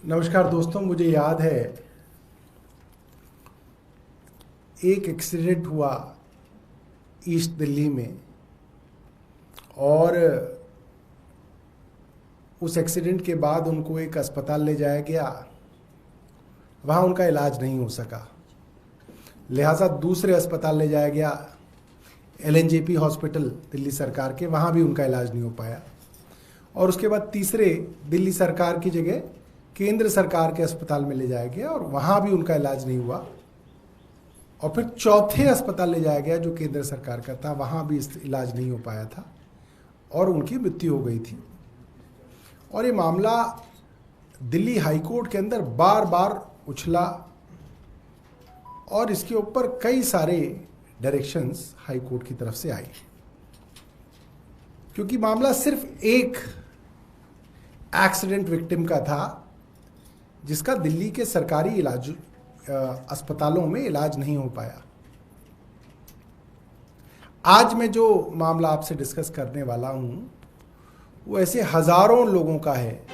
नमस्कार दोस्तों, मुझे याद है एक एक्सीडेंट हुआ ईस्ट दिल्ली में और उस एक्सीडेंट के बाद उनको एक अस्पताल ले जाया गया। वहाँ उनका इलाज नहीं हो सका, लिहाजा दूसरे अस्पताल ले जाया गया, LNJP हॉस्पिटल दिल्ली सरकार के, वहाँ भी उनका इलाज नहीं हो पाया। और उसके बाद तीसरे दिल्ली सरकार की जगह केंद्र सरकार के अस्पताल में ले जाया गया और वहाँ भी उनका इलाज नहीं हुआ। और फिर चौथे अस्पताल ले जाया गया जो केंद्र सरकार का था, वहाँ भी इलाज नहीं हो पाया था और उनकी मृत्यु हो गई थी। और ये मामला दिल्ली हाई कोर्ट के अंदर बार बार उछला और इसके ऊपर कई सारे डायरेक्शंस हाई कोर्ट की तरफ से आई, क्योंकि मामला सिर्फ एक एक्सीडेंट विक्टिम का था जिसका दिल्ली के सरकारी इलाज अस्पतालों में इलाज नहीं हो पाया। आज मैं जो मामला आपसे डिस्कस करने वाला हूं वो ऐसे हजारों लोगों का है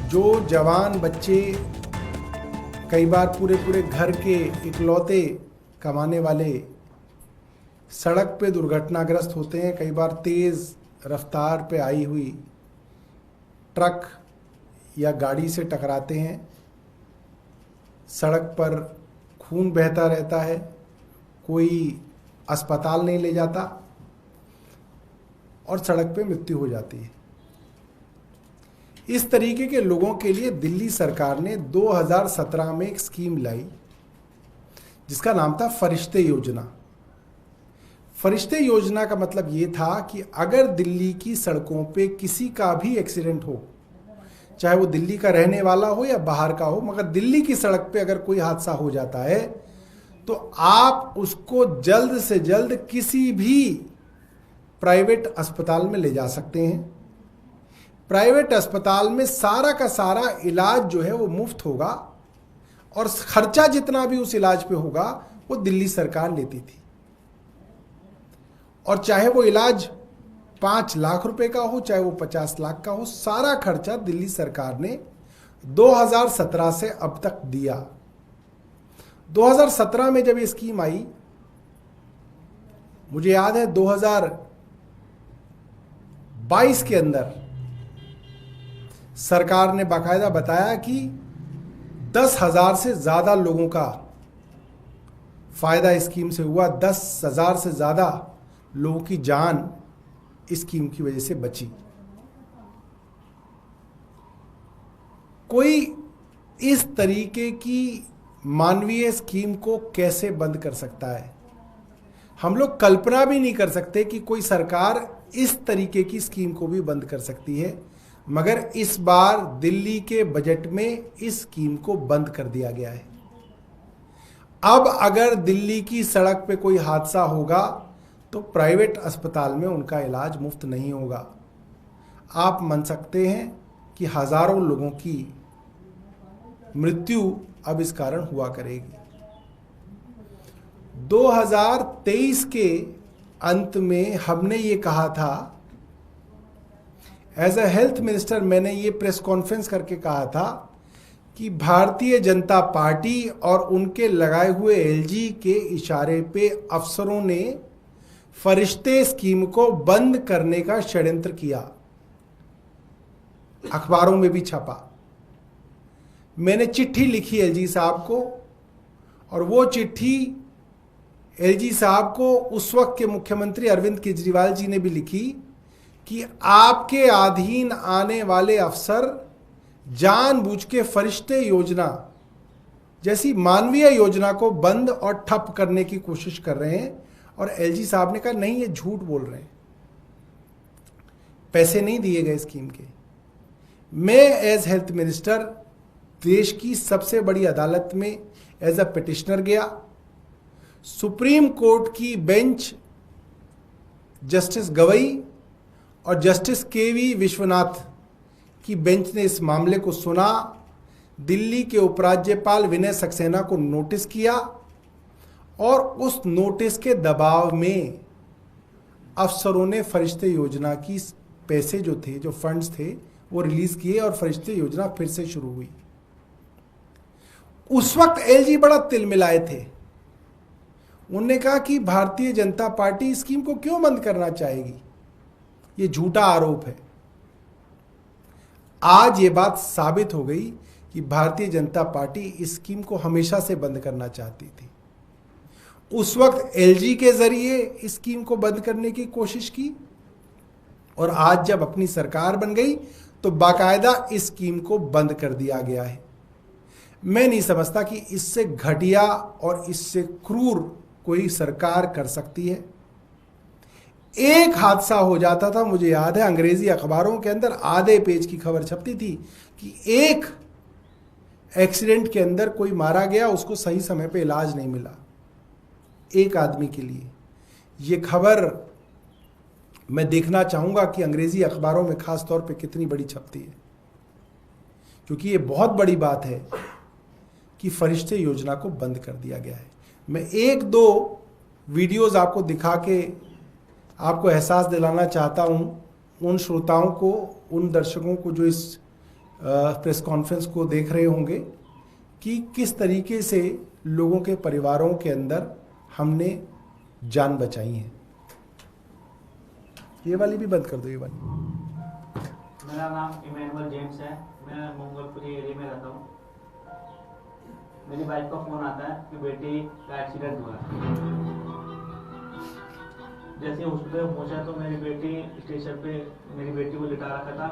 जो जवान बच्चे, कई बार पूरे पूरे घर के इकलौते कमाने वाले सड़क पे दुर्घटनाग्रस्त होते हैं। कई बार तेज रफ्तार पे आई हुई ट्रक या गाड़ी से टकराते हैं, सड़क पर खून बहता रहता है, कोई अस्पताल नहीं ले जाता और सड़क पे मृत्यु हो जाती है। इस तरीके के लोगों के लिए दिल्ली सरकार ने 2017 में एक स्कीम लाई जिसका नाम था फरिश्ते योजना। फरिश्ते योजना का मतलब ये था कि अगर दिल्ली की सड़कों पे किसी का भी एक्सीडेंट हो, चाहे वो दिल्ली का रहने वाला हो या बाहर का हो, मगर दिल्ली की सड़क पे अगर कोई हादसा हो जाता है तो आप उसको जल्द से जल्द किसी भी प्राइवेट अस्पताल में ले जा सकते हैं। प्राइवेट अस्पताल में सारा का सारा इलाज जो है वो मुफ्त होगा और खर्चा जितना भी उस इलाज पे होगा वो दिल्ली सरकार लेती थी। और चाहे वो इलाज 5 लाख रुपए का हो, चाहे वो 50 लाख का हो, सारा खर्चा दिल्ली सरकार ने 2017 से अब तक दिया। 2017 में जब ये स्कीम आई, मुझे याद है 2022 के अंदर सरकार ने बाकायदा बताया कि 10,000 से ज्यादा लोगों का फायदा इस स्कीम से हुआ। 10,000 से ज्यादा लोगों की जान इस स्कीम की वजह से बची। कोई इस तरीके की मानवीय स्कीम को कैसे बंद कर सकता है? हम लोग कल्पना भी नहीं कर सकते कि कोई सरकार इस तरीके की स्कीम को भी बंद कर सकती है, मगर इस बार दिल्ली के बजट में इस स्कीम को बंद कर दिया गया है। अब अगर दिल्ली की सड़क पे कोई हादसा होगा तो प्राइवेट अस्पताल में उनका इलाज मुफ्त नहीं होगा। आप मान सकते हैं कि हजारों लोगों की मृत्यु अब इस कारण हुआ करेगी। 2023 के अंत में हमने ये कहा था, एज अ हेल्थ मिनिस्टर मैंने ये प्रेस कॉन्फ्रेंस करके कहा था कि भारतीय जनता पार्टी और उनके लगाए हुए LG के इशारे पे अफसरों ने फरिश्ते स्कीम को बंद करने का षड्यंत्र किया। अखबारों में भी छपा। मैंने चिट्ठी लिखी LG साहब को और वो चिट्ठी LG साहब को उस वक्त के मुख्यमंत्री अरविंद केजरीवाल जी ने भी लिखी कि आपके अधीन आने वाले अफसर जानबूझ के फरिश्ते योजना जैसी मानवीय योजना को बंद और ठप करने की कोशिश कर रहे हैं। और LG साहब ने कहा नहीं, ये झूठ बोल रहे हैं, पैसे नहीं दिए गए स्कीम के। मैं एज हेल्थ मिनिस्टर देश की सबसे बड़ी अदालत में एज अ पिटिशनर गया। सुप्रीम कोर्ट की बेंच जस्टिस गवई और जस्टिस KV विश्वनाथ की बेंच ने इस मामले को सुना। दिल्ली के उपराज्यपाल विनय सक्सेना को नोटिस किया और उस नोटिस के दबाव में अफसरों ने फरिश्ते योजना की पैसे जो थे, जो फंड्स थे, वो रिलीज किए और फरिश्ते योजना फिर से शुरू हुई। उस वक्त एलजी बड़ा तिलमिलाए थे। उन्होंने कहा कि भारतीय जनता पार्टी स्कीम को क्यों बंद करना चाहेगी, ये झूठा आरोप है। आज ये बात साबित हो गई कि भारतीय जनता पार्टी इस स्कीम को हमेशा से बंद करना चाहती थी। उस वक्त एलजी के जरिए इस स्कीम को बंद करने की कोशिश की और आज जब अपनी सरकार बन गई तो बाकायदा इस स्कीम को बंद कर दिया गया है। मैं नहीं समझता कि इससे घटिया और इससे क्रूर कोई सरकार कर सकती है। एक हादसा हो जाता था, मुझे याद है अंग्रेजी अखबारों के अंदर आधे पेज की खबर छपती थी कि एक एक्सीडेंट के अंदर कोई मारा गया, उसको सही समय पे इलाज नहीं मिला, एक आदमी के लिए। ये खबर मैं देखना चाहूंगा कि अंग्रेजी अखबारों में खास तौर पे कितनी बड़ी छपती है, क्योंकि ये बहुत बड़ी बात है कि फरिश्ते योजना को बंद कर दिया गया है। मैं एक दो वीडियोस आपको दिखा के आपको एहसास दिलाना चाहता हूं, उन श्रोताओं को, उन दर्शकों को जो इस प्रेस कॉन्फ्रेंस को देख रहे होंगे, कि किस तरीके से लोगों के परिवारों के अंदर हमने जान बचाई है। ये वाली भी बंद कर दो, ये वाली। मेरा नाम इमैनुअल जेम्स है, मैं मंगलपुरी एरिया में रहता हूँ। मेरी वाइफ का फोन आता है कि बेटी का एक्सीडेंट हुआ है। जैसे हॉस्पिटल पहुंचा तो मेरी बेटी स्टेशन पे मेरी बेटी को लिटा रखा था।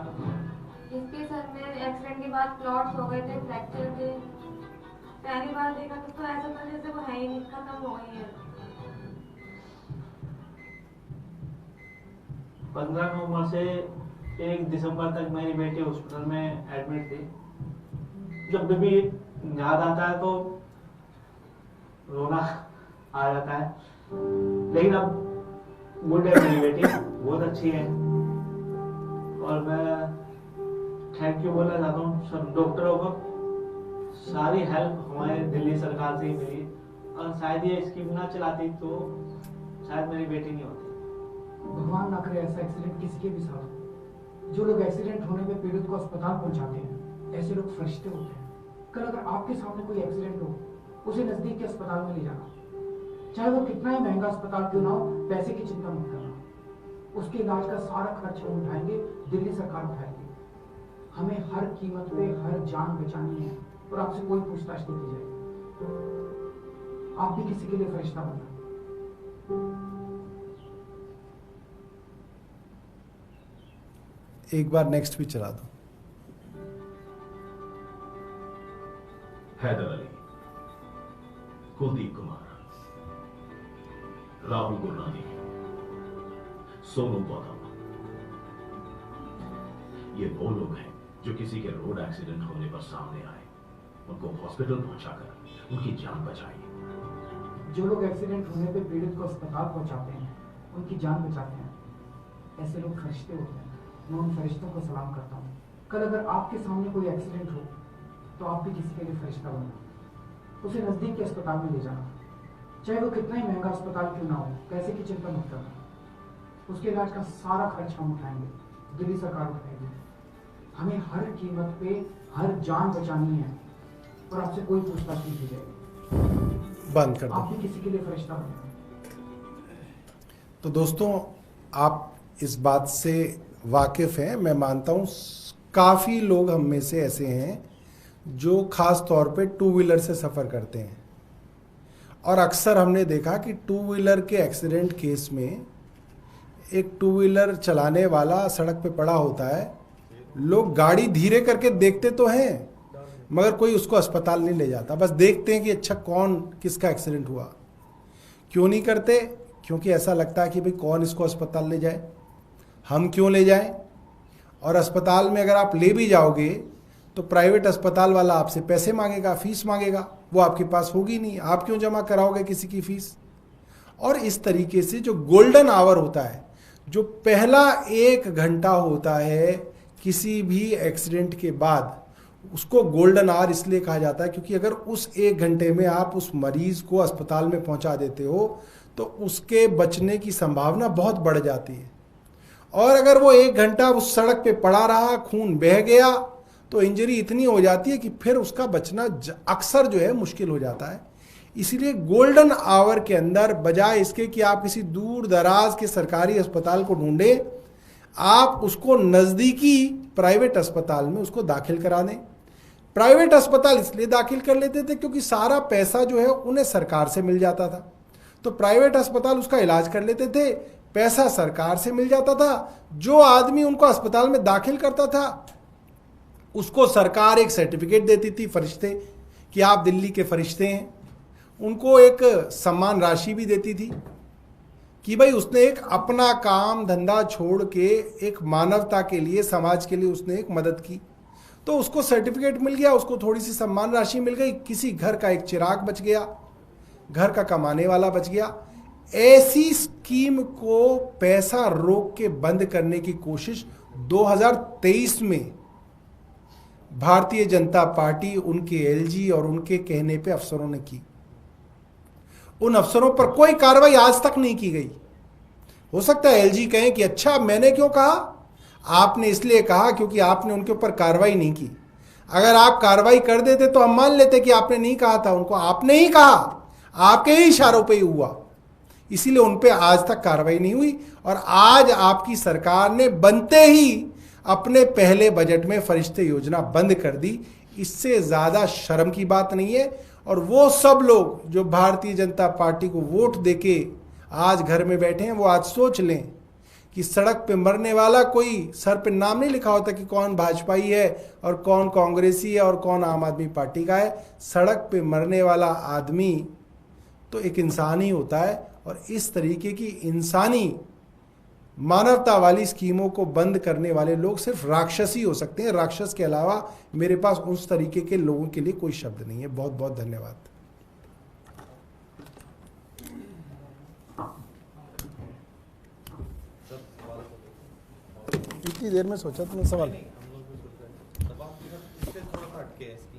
इसके सर में एक्सीडेंट के बाद क्लॉट्स हो गए थे, फ्रैक्चर थे। पहली बार देखा तो ऐसा था जैसे वो है ही नहीं, खत्म हो गई है। 15 नवंबर से 1 दिसंबर तक मेरी बेटी हॉस्पिटल में एडमिट थी। जब भी याद आता है तो रोना आ जाता है, लेकिन अब गुड है, मेरी बेटी बहुत अच्छी है। और मैं थैंक यू बोलना चाहता हूँ सब डॉक्टरों को। सारी हेल्प हमारे दिल्ली सरकार से ही मिली, और शायद ये स्कीम ना चलाती तो शायद मेरी बेटी नहीं होती। भगवान ना करे ऐसा एक्सीडेंट किसी के भी साथ हो। जो लोग एक्सीडेंट होने में पीड़ित को अस्पताल पहुंचाते हैं, ऐसे लोग फरिश्ते होते हैं। कल अगर आपके सामने कोई एक्सीडेंट हो, उसे नजदीक के अस्पताल में ले जाना, चाहे वो कितना ही महंगा अस्पताल क्यों ना हो, पैसे की चिंता मत करना। उसके इलाज का सारा खर्च हम उठाएंगे, दिल्ली सरकार उठाएगी। हमें हर कीमत पे हर जान बचानी है और आपसे कोई पूछताछ नहीं की जाएगी। आप भी किसी के लिए फरिश्ता बनना। एक बार नेक्स्ट भी चला दो। हैदर अली, कुलदीप कुमार, राहुल गुरनानी, सोनू गौतम, ये वो लोग हैं जो किसी के रोड एक्सीडेंट होने पर सामने आए, उनको हॉस्पिटल पहुंचाकर उनकी जान बचाई। जो लोग एक्सीडेंट होने पे पीड़ित को अस्पताल पहुंचाते हैं, उनकी जान बचाते हैं, ऐसे लोग फरिश्ते होते हैं। मैं उन फरिश्तों को सलाम करता हूँ। कल अगर आपके सामने कोई एक्सीडेंट हो तो आप भी किसी के लिए फरिश्ता बनना। उसे नजदीक के अस्पताल में ले जाना, चाहे वो कितना ही महंगा अस्पताल क्यों ना हो, पैसे की चिंता मत करना। उसके इलाज का सारा खर्च हम उठाएंगे, दिल्ली सरकार उठाएगी। हमें हर कीमत पे हर जान बचानी है और आपसे कोई पूछताछ नहीं की जाएगी। बंद कर दो। आप भी किसी के लिए फरिश्ता बनना। तो दोस्तों, आप इस बात से वाकिफ हैं, मैं मानता हूँ काफ़ी लोग हम में से ऐसे हैं जो खास तौर पे टू व्हीलर से सफ़र करते हैं, और अक्सर हमने देखा कि टू व्हीलर के एक्सीडेंट केस में एक टू व्हीलर चलाने वाला सड़क पे पड़ा होता है, लोग गाड़ी धीरे करके देखते तो हैं मगर कोई उसको अस्पताल नहीं ले जाता, बस देखते हैं कि अच्छा कौन किसका एक्सीडेंट हुआ। क्यों नहीं करते? क्योंकि ऐसा लगता है कि भाई कौन इसको अस्पताल ले जाए, हम क्यों ले जाएं। और अस्पताल में अगर आप ले भी जाओगे तो प्राइवेट अस्पताल वाला आपसे पैसे मांगेगा, फीस मांगेगा, वो आपके पास होगी नहीं, आप क्यों जमा कराओगे किसी की फीस। और इस तरीके से जो गोल्डन आवर होता है, जो पहला 1 घंटा होता है किसी भी एक्सीडेंट के बाद, उसको गोल्डन आवर इसलिए कहा जाता है क्योंकि अगर उस 1 घंटे में आप उस मरीज को अस्पताल में पहुंचा देते हो तो उसके बचने की संभावना बहुत बढ़ जाती है। और अगर वो 1 घंटा उस सड़क पे पड़ा रहा, खून बह गया, तो इंजरी इतनी हो जाती है कि फिर उसका बचना अक्सर जो है मुश्किल हो जाता है। इसीलिए गोल्डन आवर के अंदर बजाय इसके कि आप किसी दूर दराज के सरकारी अस्पताल को ढूंढें, आप उसको नज़दीकी प्राइवेट अस्पताल में उसको दाखिल करा दें। प्राइवेट अस्पताल इसलिए दाखिल कर लेते थे क्योंकि सारा पैसा जो है उन्हें सरकार से मिल जाता था, तो प्राइवेट अस्पताल उसका इलाज कर लेते थे, पैसा सरकार से मिल जाता था। जो आदमी उनको अस्पताल में दाखिल करता था उसको सरकार एक सर्टिफिकेट देती थी, फरिश्ते, कि आप दिल्ली के फरिश्ते हैं। उनको एक सम्मान राशि भी देती थी कि भाई उसने एक अपना काम धंधा छोड़ के एक मानवता के लिए, समाज के लिए उसने एक मदद की, तो उसको सर्टिफिकेट मिल गया, उसको थोड़ी सी सम्मान राशि मिल गई, किसी घर का एक चिराग बच गया, घर का कमाने वाला बच गया। ऐसी स्कीम को पैसा रोक के बंद करने की कोशिश 2023 में भारतीय जनता पार्टी, उनके एलजी और उनके कहने पे अफसरों ने की। उन अफसरों पर कोई कार्रवाई आज तक नहीं की गई। हो सकता है एलजी कहें कि अच्छा मैंने क्यों कहा, आपने इसलिए कहा क्योंकि आपने उनके ऊपर कार्रवाई नहीं की। अगर आप कार्रवाई कर देते तो हम मान लेते कि आपने नहीं कहा था उनको, आपने ही कहा, आपके ही इशारों पे ही हुआ, इसीलिए उन पे आज तक कार्रवाई नहीं हुई। और आज आपकी सरकार ने बनते ही अपने पहले बजट में फरिश्ते योजना बंद कर दी। इससे ज्यादा शर्म की बात नहीं है। और वो सब लोग जो भारतीय जनता पार्टी को वोट देके आज घर में बैठे हैं, वो आज सोच लें कि सड़क पे मरने वाला कोई सर पे नाम नहीं लिखा होता कि कौन भाजपाई है और कौन कांग्रेसी है और कौन आम आदमी पार्टी का है। सड़क पे मरने वाला आदमी तो एक इंसान ही होता है। और इस तरीके की इंसानी मानवता वाली स्कीमों को बंद करने वाले लोग सिर्फ राक्षस ही हो सकते हैं। राक्षस के अलावा मेरे पास उस तरीके के लोगों के लिए कोई शब्द नहीं है। बहुत बहुत धन्यवाद। इतनी देर में सोचा तुमने सवाल। थोड़ा सा हटके है इसकी